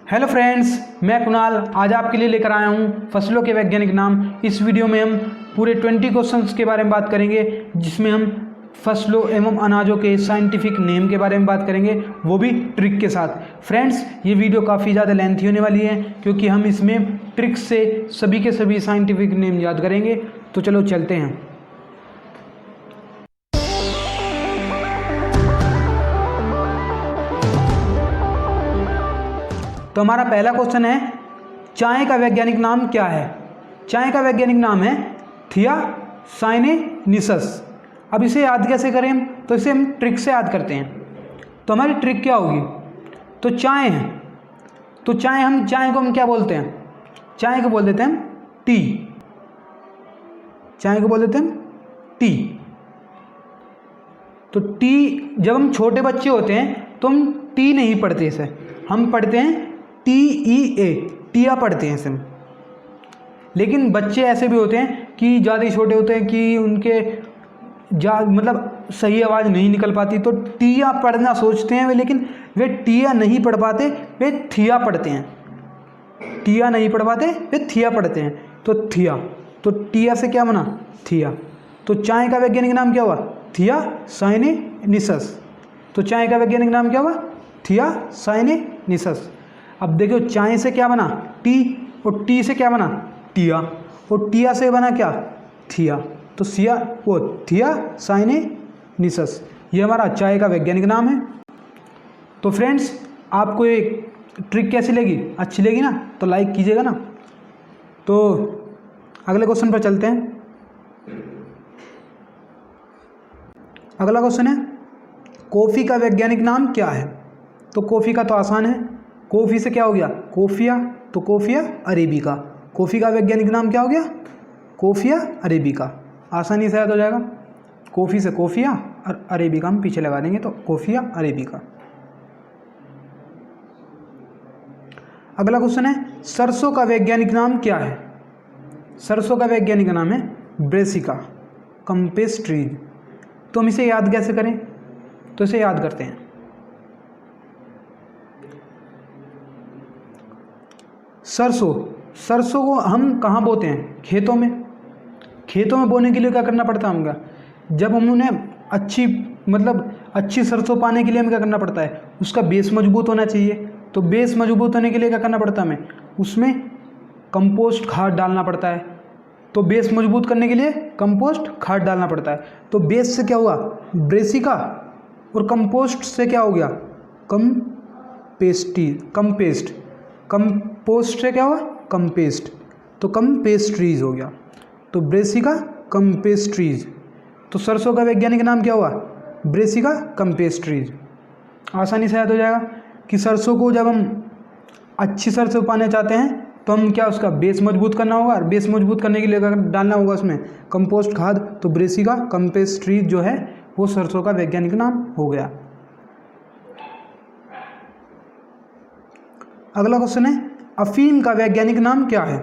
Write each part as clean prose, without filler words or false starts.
Hello friends, मैं कुणाल आज आपके लिए लेकर आया हूँ फसलों के वैज्ञानिक नाम। इस वीडियो में हम पूरे 20 क्वेश्चंस के बारे में बात करेंगे, जिसमें हम फसलों एवं अनाजों के साइंटिफिक नेम के बारे में बात करेंगे, वो भी ट्रिक के साथ। फ्रेंड्स, ये वीडियो काफ़ी ज़्यादा लेंथी होने वाली है क्योंकि हम इसमें ट्रिक से सभी के सभी साइंटिफिक नेम याद करेंगे। तो चलो चलते हैं। तो हमारा पहला क्वेश्चन है, चाय का वैज्ञानिक नाम क्या है? चाय का वैज्ञानिक नाम है थियासाइनेनिसस। अब इसे याद कैसे करें हम? तो इसे हम ट्रिक से याद करते हैं। तो हमारी ट्रिक क्या होगी? तो चाय है, तो चाय को हम क्या बोलते हैं? चाय को बोल देते हैं हम टी। चाय को बोल देते हैं टी। तो टी, जब हम छोटे बच्चे होते हैं तो हम टी नहीं पढ़ते, इसे हम पढ़ते हैं TEA, टिया पढ़ते हैं इसे। लेकिन बच्चे ऐसे भी होते हैं कि ज़्यादा ही छोटे होते हैं कि उनके मतलब सही आवाज़ नहीं निकल पाती, तो टिया पढ़ना सोचते हैं वे, लेकिन वे टिया नहीं पढ़ पाते, वे थिया पढ़ते हैं। टिया नहीं पढ़ पाते, वे थिया पढ़ते हैं। तो थिया, तो टिया से क्या बना? थिया। तो चाय का वैज्ञानिक नाम क्या हुआ? थियासाइनेनिसस। तो चाय का वैज्ञानिक नाम क्या हुआ? थियासाइनेनिसस। अब देखो, चाय से क्या बना? टी, और टी से क्या बना? टिया, और टिया से बना क्या? थिया। तो थियासाइनेनिसस, ये हमारा चाय का वैज्ञानिक नाम है। तो फ्रेंड्स, आपको एक ट्रिक कैसी लगी? अच्छी लगी ना? तो लाइक कीजिएगा ना। तो अगले क्वेश्चन पर चलते हैं। अगला क्वेश्चन है, कॉफ़ी का वैज्ञानिक नाम क्या है? तो कॉफ़ी का तो आसान है, कॉफ़ी से क्या हो गया? कॉफ़िया, तो कॉफ़िया अरेबिका। कॉफ़ी का वैज्ञानिक नाम क्या हो गया? कॉफ़िया अरेबिका। आसानी से याद हो जाएगा। कॉफ़ी से कॉफ़िया और अरेबिका हम पीछे लगा देंगे, तो कॉफ़िया अरेबिका। अगला क्वेश्चन है, सरसों का वैज्ञानिक नाम क्या है? सरसों का वैज्ञानिक नाम है ब्रेसिका कंपेस्ट्रीज। तो हम इसे याद कैसे करें? तो इसे याद करते हैं। सरसों को हम कहाँ बोते हैं? खेतों में। खेतों में बोने के लिए क्या करना पड़ता है हमका? जब हम उन्हें अच्छी सरसों पाने के लिए हमें क्या करना पड़ता है? उसका बेस मजबूत होना चाहिए। तो बेस मजबूत होने के लिए क्या करना पड़ता है हमें? उसमें कंपोस्ट खाद डालना पड़ता है। तो बेस मजबूत करने के लिए कंपोस्ट खाद डालना पड़ता है। तो बेस से क्या हुआ? ब्रेसिका, और कंपोस्ट से क्या हो गया? कंपोस्ट से क्या हुआ? कंपेस्ट, तो कंपेस्ट्रीज हो गया। तो ब्रेसिका कंपेस्ट्रीज। तो सरसों का वैज्ञानिक नाम क्या हुआ? ब्रेसिका कंपेस्ट्रीज। आसानी से याद हो जाएगा कि सरसों को जब हम अच्छी सरसों पाना चाहते हैं तो हम क्या, उसका बेस मजबूत करना होगा, और बेस मजबूत करने के लिए डालना होगा उसमें कंपोस्ट खाद। तो ब्रेसिका कंपेस्ट्रीज जो है वो सरसों का वैज्ञानिक नाम हो गया। अगला क्वेश्चन है, अफीम का वैज्ञानिक नाम क्या है?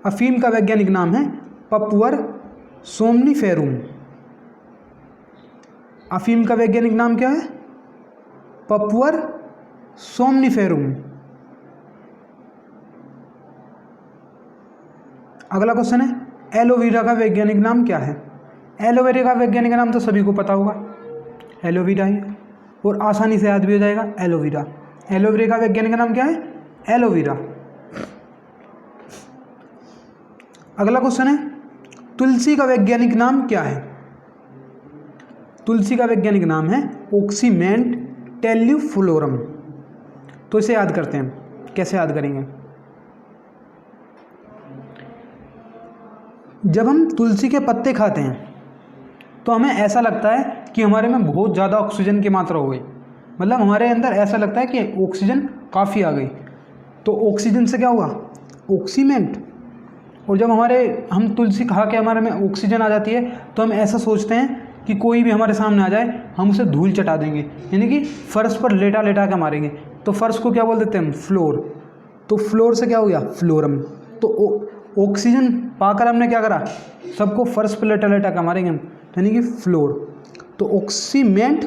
अफीम का वैज्ञानिक नाम है पपवर सोमनिफेरुम। अफीम का वैज्ञानिक नाम क्या है? पपवर सोमनिफेरुम। अगला क्वेश्चन है, एलोवेरा का वैज्ञानिक नाम क्या है? एलोवेरा का वैज्ञानिक नाम तो सभी को पता होगा, एलोवेरा ही, और आसानी से याद भी हो जाएगा, एलोवेरा। एलोवेरा का वैज्ञानिक नाम क्या है? एलोवेरा। अगला क्वेश्चन है, तुलसी का वैज्ञानिक नाम क्या है? तुलसी का वैज्ञानिक नाम है ऑक्सीमेंट टेल्यूफ्लोरम। तो इसे याद करते हैं। कैसे याद करेंगे? जब हम तुलसी के पत्ते खाते हैं तो हमें ऐसा लगता है कि हमारे में बहुत ज़्यादा ऑक्सीजन की मात्रा हो गई, मतलब हमारे अंदर ऐसा लगता है कि ऑक्सीजन काफ़ी आ गई। तो ऑक्सीजन से क्या हुआ? ऑक्सीमेंट। और जब हम तुलसी खा के हमारे में ऑक्सीजन आ जाती है तो हम ऐसा सोचते हैं कि कोई भी हमारे सामने आ जाए हम उसे धूल चटा देंगे, यानी कि फर्श पर लेटा लेटा के मारेंगे। तो फर्श को क्या बोल देते हैं हम? फ्लोर। तो फ्लोर से क्या हो गया? फ्लोरम। तो ऑक्सीजन पाकर हमने क्या करा? सबको फर्श पर लेटा लेटा के मारेंगे हम, यानी कि फ्लोर। तो ऑक्सीमेंट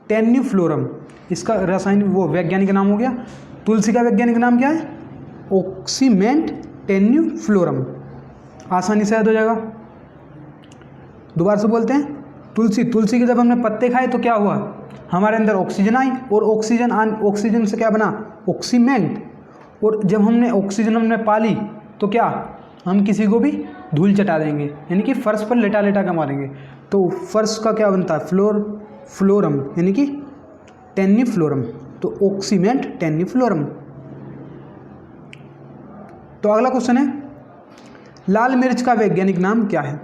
टेन्यूफ्लोरम, इसका रासायनिक वैज्ञानिक नाम हो गया तुलसी का वैज्ञानिक नाम क्या है? ऑक्सीमेंट टेन्यूफ्लोरम। आसानी से याद हो जाएगा। दोबारा से बोलते हैं, तुलसी के जब हमने पत्ते खाए तो क्या हुआ? हमारे अंदर ऑक्सीजन आई, और ऑक्सीजन से क्या बना? ऑक्सीमेंट। और जब हमने पाली तो क्या, हम किसी को भी धूल चटा देंगे, यानी कि फर्श पर लेटा लेटा के मारेंगे, तो फर्श का क्या बनता है? फ्लोरम, यानी कि टेन्यूफ्लोरम। तो ऑक्सीमेंट टेन्यूफ्लोरम। तो अगला क्वेश्चन है, लाल मिर्च का वैज्ञानिक नाम क्या है?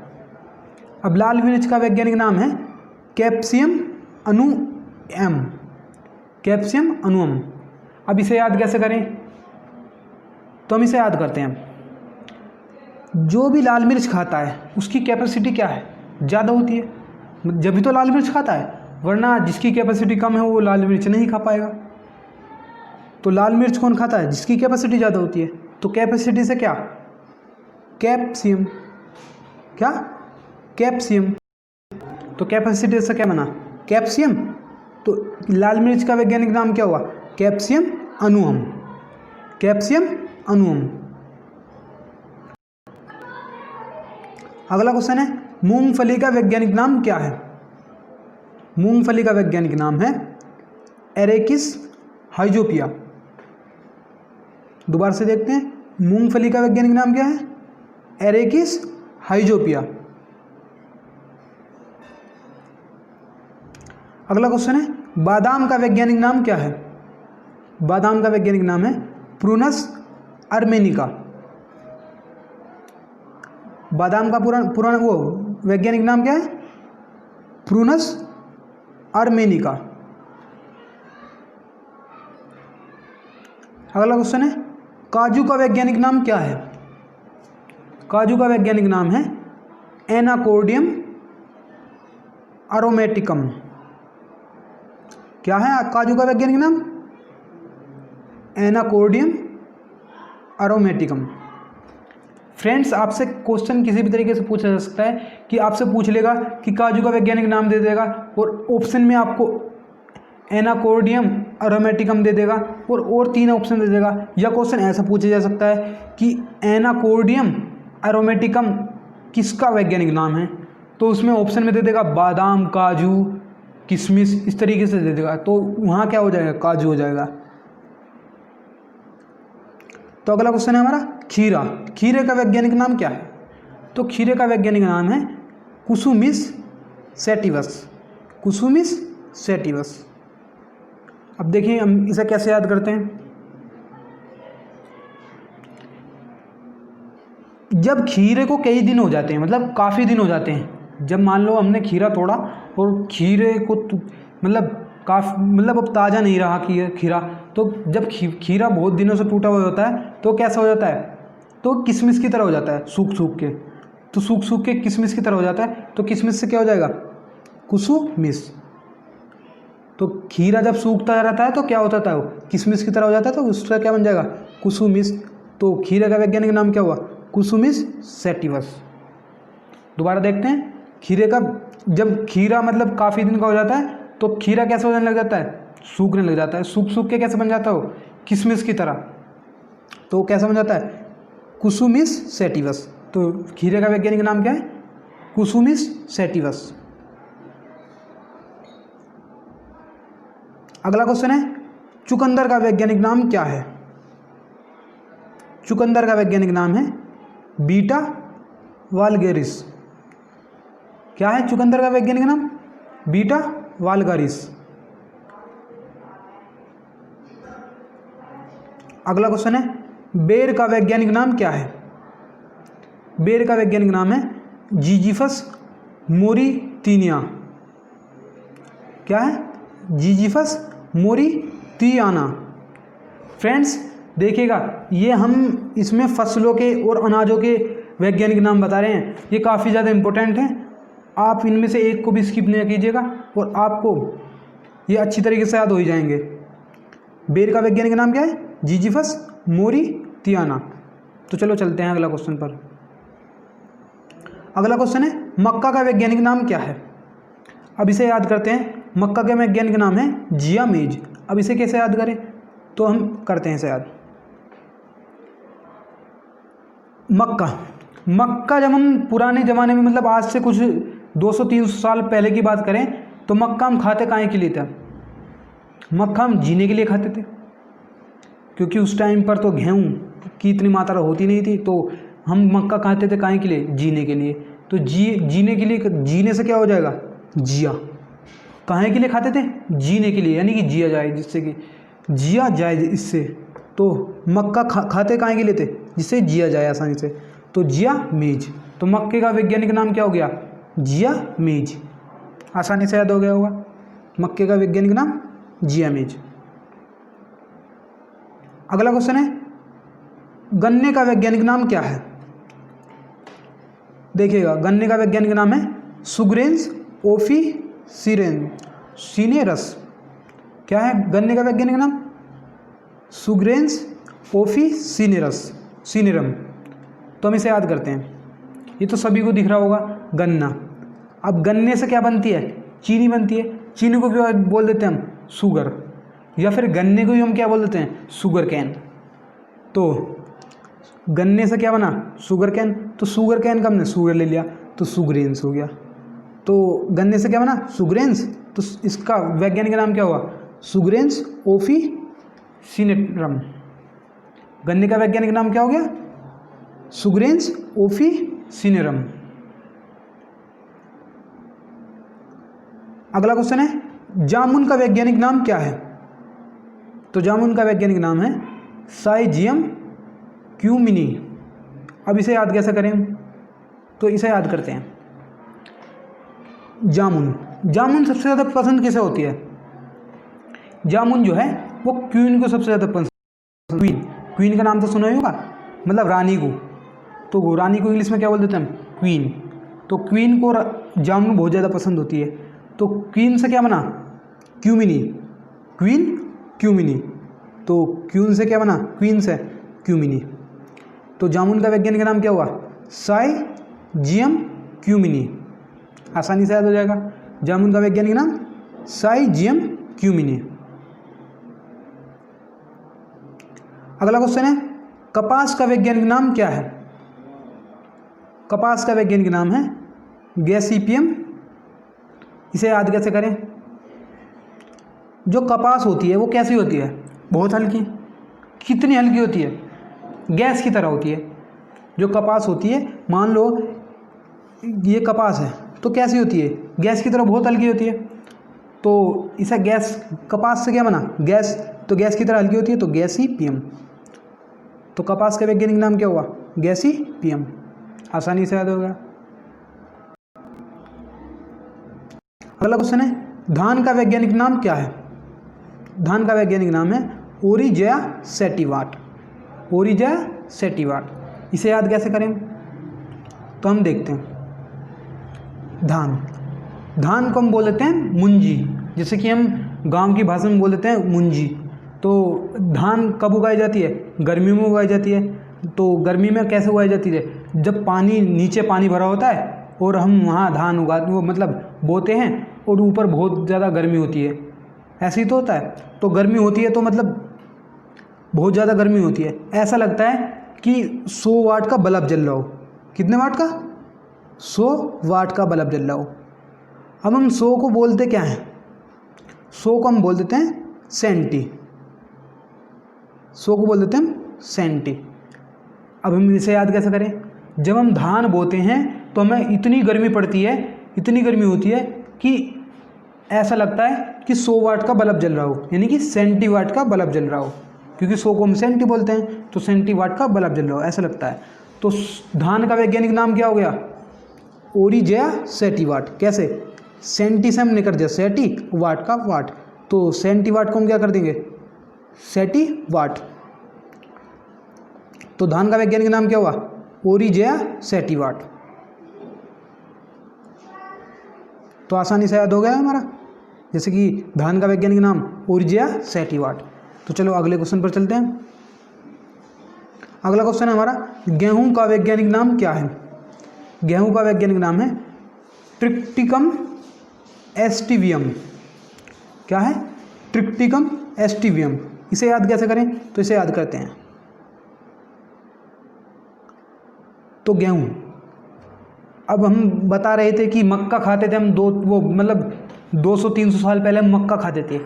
अब लाल मिर्च का वैज्ञानिक नाम है कैप्सियम अनुअम। कैप्सियम अनुअम। अब इसे याद कैसे करें? तो हम इसे याद करते हैं, जो भी लाल मिर्च खाता है उसकी कैपेसिटी क्या है? ज़्यादा होती है, जब भी तो लाल मिर्च खाता है, वरना जिसकी कैपेसिटी कम है वो लाल मिर्च नहीं खा पाएगा। तो लाल मिर्च कौन खाता है? जिसकी कैपेसिटी ज़्यादा होती है। तो कैपेसिटी से क्या? कैप्सियम। क्या? कैप्सियम। तो कैपेसिटी से क्या बना? कैप्सियम। तो लाल मिर्च का वैज्ञानिक नाम क्या हुआ? कैप्सियम अनुअम। कैप्सियम अनुअम। अगला क्वेश्चन है, मूंगफली का वैज्ञानिक नाम क्या है? मूंगफली का वैज्ञानिक नाम है एरेकिस हाइजोपिया। दोबारा से देखते हैं, मूंगफली का वैज्ञानिक नाम क्या है? एरेकिस हाइजोपिया। अगला क्वेश्चन है, बादाम का वैज्ञानिक नाम क्या है? बादाम का वैज्ञानिक नाम है प्रूनस अर्मेनिका। बादाम का पुराना वो वैज्ञानिक नाम क्या है? प्रूनस अर्मेनिका। अगला क्वेश्चन है, काजू का वैज्ञानिक नाम क्या है? काजू का वैज्ञानिक नाम है एनाकोर्डियम अरोमेटिकम। क्या है काजू का वैज्ञानिक नाम? एनाकोर्डियम अरोमेटिकम। फ्रेंड्स, आपसे क्वेश्चन किसी भी तरीके से पूछा जा सकता है कि आपसे पूछ लेगा कि काजू का वैज्ञानिक नाम दे देगा, और ऑप्शन में आपको एनाकोर्डियम अरोमेटिकम दे देगा, और 3 ऑप्शन दे देगा। या क्वेश्चन ऐसा पूछा जा सकता है कि एनाकोर्डियम अरोमेटिकम किसका वैज्ञानिक नाम है, तो उसमें ऑप्शन में दे देगा बादाम, काजू, किशमिश, इस तरीके से दे देगा, तो वहाँ क्या हो जाएगा? काजू हो जाएगा। तो अगला क्वेश्चन है हमारा खीरा। खीरे का वैज्ञानिक नाम क्या है? तो खीरे का वैज्ञानिक नाम है कुसुमिस सैटिवस। कुसुमिस सैटिवस। अब देखिए हम इसे कैसे याद करते हैं। जब खीरे को कई दिन हो जाते हैं, मतलब काफ़ी दिन हो जाते हैं, जब मान लो हमने खीरा तोड़ा और खीरे को मतलब अब ताज़ा नहीं रहा कि खीरा, तो जब खीरा बहुत दिनों से टूटा हुआ होता है तो कैसा हो जाता है? तो किशमिश की तरह हो जाता है, सूख सूख के। तो सूख सूख के किशमिश की तरह हो जाता है, तो किशमिश से क्या हो जाएगा? कुसुमिश। तो खीरा जब सूखता रहता है तो क्या होता था? वो किशमिश की तरह हो जाता है, तो उसका क्या बन जाएगा? कुसुमिश। तो खीरे का वैज्ञानिक नाम क्या हुआ? कुसुमिस सैटिवस। दोबारा देखते हैं, खीरे का जब खीरा मतलब काफ़ी दिन का हो जाता है तो खीरा कैसे होने लग जाता है? सूखने लग जाता है। सूख सूख के कैसे बन जाता है वो? किशमिश की तरह। तो कैसा बन जाता है? कुसुमिस सैटिवस। तो खीरे का वैज्ञानिक नाम क्या है? कुसुमिस सैटिवस। अगला क्वेश्चन है, चुकंदर का वैज्ञानिक नाम क्या है? चुकंदर का वैज्ञानिक नाम है बीटा वाल्गेरिस। क्या है चुकंदर का वैज्ञानिक नाम? बीटा वाल्गेरिस। अगला क्वेश्चन है, बेर का वैज्ञानिक नाम क्या है? बेर का वैज्ञानिक नाम है जिजीफस मोरितीनिया। क्या है? जिजीफस मोरितियाना। फ्रेंड्स देखिएगा, ये हम इसमें फसलों के और अनाजों के वैज्ञानिक नाम बता रहे हैं, ये काफ़ी ज़्यादा इम्पोर्टेंट हैं। आप इनमें से एक को भी स्किप नहीं कीजिएगा और आपको ये अच्छी तरीके से याद हो ही जाएंगे। बेर का वैज्ञानिक नाम क्या है? जिजीफस मोरितियाना। तो चलो चलते हैं अगला क्वेश्चन पर। अगला क्वेश्चन है, मक्का का वैज्ञानिक नाम क्या है? अब इसे याद करते हैं। मक्का का वैज्ञानिक नाम है जियामेज। अब इसे कैसे याद करें? तो हम करते हैं इसे याद। मक्का जब हम पुराने ज़माने में, मतलब आज से कुछ 200-300 साल पहले की बात करें, तो मक्का हम खाते काहे के लिए था? मक्का हम जीने के लिए खाते थे, क्योंकि उस टाइम पर तो गेहूँ की इतनी मात्रा होती नहीं थी, तो हम मक्का खाते थे काहे के लिए? जीने के लिए। तो जीने के लिए, जीने से क्या हो जाएगा? जिया। काहे के लिए खाते थे? जीने के लिए, यानी कि जिया जाए, जिससे कि जिया जाए इससे। तो मक्का खाते काहे के लिए थे? जिससे जिया जाए आसानी से, तो जिया मेज। तो मक्के का वैज्ञानिक नाम क्या हो गया? जिया मेज। आसानी से याद हो गया होगा, मक्के का वैज्ञानिक नाम जिया मेज। अगला क्वेश्चन है, गन्ने का वैज्ञानिक नाम क्या है? देखिएगा, गन्ने का वैज्ञानिक नाम है सुगरेंस ओफिसिनेरस। क्या है गन्ने का वैज्ञानिक नाम? सुगरेंस ओफिसिनेरम। तो हम इसे याद करते हैं, ये तो सभी को दिख रहा होगा, गन्ना। अब गन्ने से क्या बनती है? चीनी बनती है। चीनी को भी बोल देते हैं हम शुगर, या फिर गन्ने को ही हम क्या बोल देते हैं? Sugar cane. तो गन्ने से क्या बना? Sugar cane. तो शुगर कैन का हमने शुगर ले लिया, तो सुगरेंस हो गया। तो गन्ने से क्या बना? सुगरेंस। तो इसका वैज्ञानिक नाम क्या हुआ? सुगरेंस ओफिसिनेरम। गन्ने का वैज्ञानिक नाम क्या हो गया? सुगरेंस ओफिसिनेरम। अगला क्वेश्चन है, जामुन का वैज्ञानिक नाम क्या है? तो जामुन का वैज्ञानिक नाम है साइजियम क्यूमिनी। अब इसे याद कैसे करें? तो इसे याद करते हैं। जामुन सबसे ज़्यादा पसंद किसे होती है? जामुन जो है वो क्वीन को सबसे ज़्यादा पसंद। क्वीन का नाम तो सुना ही होगा, मतलब रानी को। तो रानी को इंग्लिश में क्या बोल देते हैं हम? क्वीन। तो क्वीन को जामुन बहुत ज़्यादा पसंद होती है। तो क्वीन से क्या बना? क्यूमिनी। क्वीन क्यूमिनी। तो क्वीन से क्या बना? क्वीन से क्यूमिनी। तो जामुन का वैज्ञानिक नाम क्या हुआ? साइजियम क्यूमिनी। आसानी से याद हो जाएगा, जामुन का वैज्ञानिक नाम साइजियम क्यूमिनी। अगला क्वेश्चन है, कपास का वैज्ञानिक नाम क्या है? कपास का वैज्ञानिक नाम है गैसीपियम। इसे याद कैसे करें? जो कपास होती है वो कैसी होती है? बहुत हल्की। कितनी हल्की होती है? गैस की तरह होती है। जो कपास होती है, मान लो ये कपास है, तो कैसी होती है? गैस की तरह बहुत हल्की होती है। तो इसे गैस, कपास से क्या बना? गैस। तो गैस की तरह हल्की होती है, तो गैसीपियम। तो कपास का वैज्ञानिक नाम क्या हुआ? गैसीपियम। आसानी से याद होगा। अगला क्वेश्चन है, धान का वैज्ञानिक नाम क्या है? धान का वैज्ञानिक नाम है ओरिजिया सेटिवाट। ओरिजिया सेटिवाट। इसे याद कैसे करें? तो हम देखते हैं, धान को हम बोल देते हैं मुंजी, जैसे कि हम गांव की भाषा में बोल देते हैं मुंजी। तो धान कब उगाई जाती है? गर्मी में उगाई जाती है। तो गर्मी में कैसे उगाई जाती है? जब पानी, नीचे पानी भरा होता है और हम वहाँ धान वो मतलब बोते हैं और ऊपर बहुत ज़्यादा गर्मी होती है, ऐसे ही तो होता है। तो गर्मी होती है तो मतलब बहुत ज़्यादा गर्मी होती है, ऐसा लगता है कि 100 वाट का बल्ब जल रहा हो। कितने वाट का? 100 वाट का बल्ब जल रहा हो। अब हम 100 को बोलते क्या हैं? 100 को हम बोल देते हैं सेंटी। 100 को बोल देते हैं हम सेंटी। अब हम इसे याद कैसे करें? जब हम धान बोते हैं तो हमें इतनी गर्मी पड़ती है, इतनी गर्मी होती है कि ऐसा लगता है कि 100 वाट का बल्ब जल रहा हो, यानी कि सेंटी वाट का बल्ब जल रहा हो, क्योंकि 100 को हम सेंटी बोलते हैं, तो सेंटी वाट का बल्ब जल रहा हो ऐसा लगता है। तो धान का वैज्ञानिक नाम क्या हो गया? ओरिजिया सेटिवाट। कैसे? सेंटी से हम निकल जाए सेटी, वाट का वाट, तो सेंटी वाट को हम क्या कर देंगे? सेटी वाट। तो धान का वैज्ञानिक नाम क्या हुआ? ओरिजिया सेटिवाट। तो आसानी से याद हो गया हमारा, जैसे कि धान का वैज्ञानिक नाम ओरिजिया सेटिवाट। तो चलो अगले क्वेश्चन पर चलते हैं। अगला क्वेश्चन है हमारा, गेहूं का वैज्ञानिक नाम क्या है? गेहूं का वैज्ञानिक नाम है ट्रिप्टिकम एस्टिवियम। क्या है? ट्रिप्टिकम एस्टिवियम। इसे याद कैसे करें, तो इसे याद करते हैं। तो गेहूँ, अब हम बता रहे थे कि मक्का खाते थे हम, 200-300 साल पहले हम मक्का खाते थे।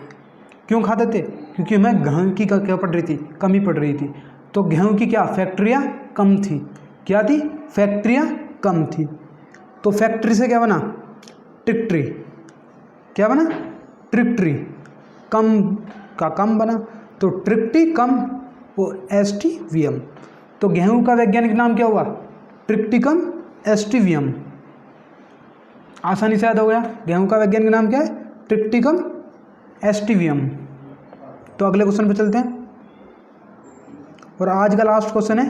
क्यों खाते थे? क्योंकि हमें गेहूँ की क्या पड़ रही थी, कमी पड़ रही थी। तो गेहूँ की क्या फैक्ट्रियाँ कम थी, क्या थी, फैक्ट्रियाँ कम थी। तो फैक्ट्री से क्या बना, ट्रिक्ट्री, क्या बना, ट्रिक्ट्री, कम का कम बना, तो ट्रिक्टी कम और एस्टिवियम। तो गेहूं का वैज्ञानिक नाम क्या हुआ, ट्रिक्टिकम एस्टिवियम। आसानी से याद हो गया, गेहूं का वैज्ञानिक नाम क्या है, ट्रिक्टिकम एस्टिवियम। तो अगले क्वेश्चन पे चलते हैं, और आज का लास्ट क्वेश्चन है,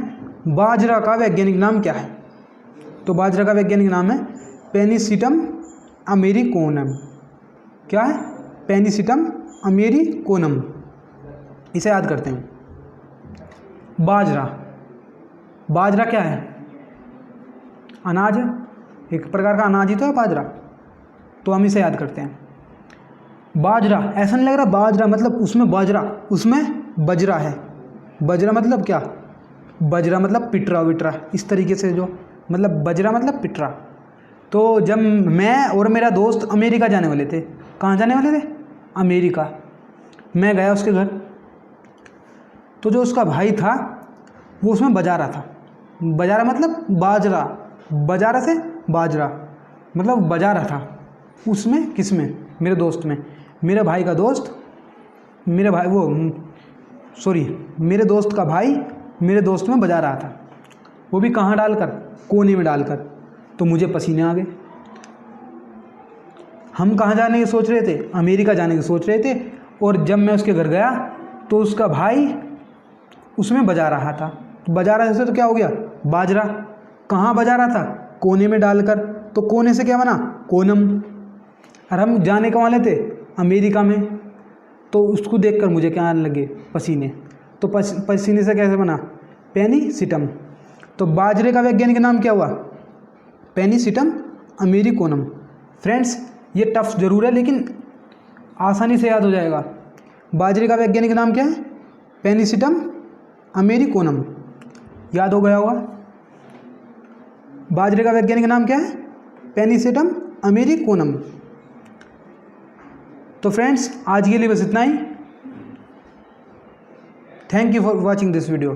बाजरा का वैज्ञानिक नाम क्या है। तो बाजरा का वैज्ञानिक नाम है पेनिसिटम अमेरिकोनम। क्या है, पेनिसिटम अमेरिकोनम। इसे याद करते हैं। बाजरा, बाजरा क्या है, अनाज है, एक प्रकार का अनाज ही तो है बाजरा। तो हम इसे याद करते हैं। बाजरा, ऐसा नहीं लग रहा बाजरा मतलब उसमें बाजरा, उसमें बजरा है। बजरा मतलब क्या, बजरा मतलब पिटरा विटरा, इस तरीके से जो मतलब बजरा मतलब पिटरा। तो जब मैं और मेरा दोस्त अमेरिका जाने वाले थे, कहाँ जाने वाले थे, अमेरिका। मैं गया उसके घर, तो जो उसका भाई था वो उसमें बजा रहा था। बजा रहा मतलब बाजरा, बजारा से बाजरा मतलब बजा रहा था उसमें, किसमें, मेरे दोस्त में। मेरे भाई का दोस्त, मेरे भाई वो सॉरी मेरे दोस्त का भाई मेरे दोस्त में बजा रहा था, वो भी कहाँ डालकर, कोने में डालकर। तो मुझे पसीने आ गए। हम कहाँ जाने की सोच रहे थे, अमेरिका जाने की सोच रहे थे। और जब मैं उसके घर गया तो उसका भाई उसमें बजा रहा था। बजा रहा था तो क्या हो गया, बाजरा। कहाँ बजा रहा था, कोने में डालकर। तो कोने से क्या बना, कोनम। और हम जाने कहाँ वाले थे, अमेरिका में। तो उसको देखकर मुझे क्या आने लगे, पसीने। तो पसीने से कैसे बना, पेनिसिटम। तो बाजरे का वैज्ञानिक नाम क्या हुआ, पेनिसिटम अमेरिकोनम। फ्रेंड्स ये टफ जरूर है लेकिन आसानी से याद हो जाएगा। बाजरे का वैज्ञानिक नाम क्या है, पेनिसिटम अमेरिकोनम। याद हो गया होगा। बाजरे का वैज्ञानिक नाम क्या है, पेनिसिटम अमेरिकोनम। तो फ्रेंड्स आज के लिए बस इतना ही। Thank you for watching this video.